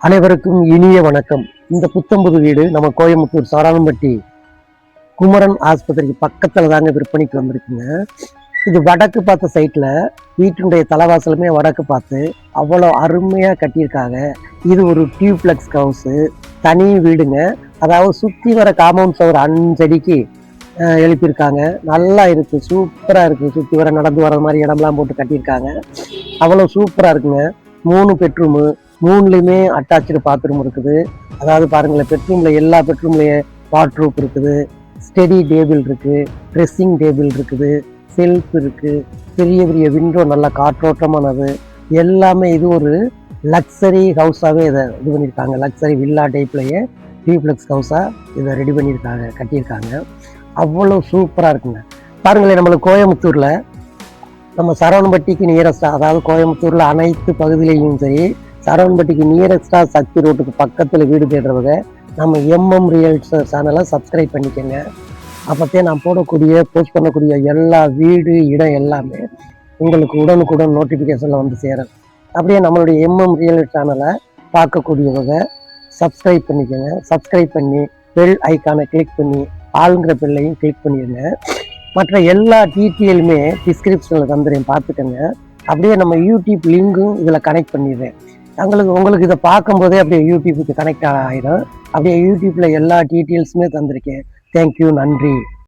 அனைவருக்கும் இனிய வணக்கம். இந்த புத்தம்புது வீடு நம்ம கோயம்புத்தூர் சாராளம்பட்டி குமரன் ஆஸ்பத்திரிக்கு பக்கத்துல தாங்க விற்பனைக்கு வந்திருக்குங்க. இது வடக்கு பார்த்த சைட்ல, வீட்டினுடைய தலைவாசலுமே வடக்கு பார்த்து அவ்வளோ அருமையா கட்டியிருக்காங்க. இது ஒரு டியூப்ளெக்ஸ் ஹவுஸு, தனி வீடுங்க. அதாவது சுற்றி வர காம்பவுண்ட் சுவர் 5 அடிக்கு எழுப்பியிருக்காங்க. நல்லா இருக்கு, சூப்பரா இருக்கு. சுற்றி வர நடந்து வர மாதிரி இடம்லாம் போட்டு கட்டியிருக்காங்க. அவ்வளோ சூப்பரா இருக்குங்க. 3 பெட்ரூமு, 3லையுமே அட்டாச்சு பாத்ரூம் இருக்குது. அதாவது பாருங்களேன், பெட்ரூம்ல எல்லா பெட்ரூம்லயும் வாட்ரூப் இருக்குது, ஸ்டடி டேபிள் இருக்கு, ட்ரெஸ்ஸிங் டேபிள் இருக்குது, செல்ஃப் இருக்கு, பெரிய பெரிய விண்டோ நல்லா காற்றோட்டமானது எல்லாமே. இது ஒரு லக்ஸரி ஹவுஸாகவே இதை இது பண்ணியிருக்காங்க. லக்ஸரி வில்லா டைப்லயே டியூப்ளெக்ஸ் ஹவுஸாக இதை ரெடி பண்ணியிருக்காங்க, கட்டியிருக்காங்க. அவ்வளோ சூப்பராக இருக்குங்க. பாருங்களேன், நம்மளுக்கு கோயம்புத்தூரில் நம்ம சரவணம்பட்டிக்கு நியரஸ்டாக, அதாவது கோயம்புத்தூரில் அனைத்து பகுதியிலையும் சரி, சரவணம்பட்டிக்கு நியரஸ்டாக சக்தி ரோட்டுக்கு பக்கத்தில் வீடு தேடுறவங்க நம்ம எம்எம் ரியல்ஸ் சேனலை சப்ஸ்கிரைப் பண்ணிக்கோங்க. அப்போத்தே நான் போஸ்ட் பண்ணக்கூடிய எல்லா வீடு இடம் எல்லாமே உங்களுக்கு உடனுக்குடன் நோட்டிஃபிகேஷனில் வந்து சேரும். அப்படியே நம்மளுடைய எம்எம் ரியல் சேனலை பார்க்கக்கூடியவங்க சப்ஸ்கிரைப் பண்ணிக்கோங்க. சப்ஸ்கிரைப் பண்ணி பெல் ஐக்கானை கிளிக் பண்ணி ஆளுங்கிற பெல்லையும் கிளிக் பண்ணிடுங்க. மற்ற எல்லா டீட்டெயிலுமே டிஸ்கிரிப்ஷனில் தந்துடுறேன், பார்த்துக்கோங்க. அப்படியே நம்ம யூடியூப் லிங்கும் இதில் கனெக்ட் பண்ணிடுறேன். உங்களுக்கு இதை பார்க்கும்போதே அப்படியே யூடியூப்புக்கு கனெக்ட் ஆகிடும். அப்படியே யூடியூப்பில் எல்லா டீட்டெயில்ஸுமே தந்திருக்கேன். தேங்க்யூ, நன்றி.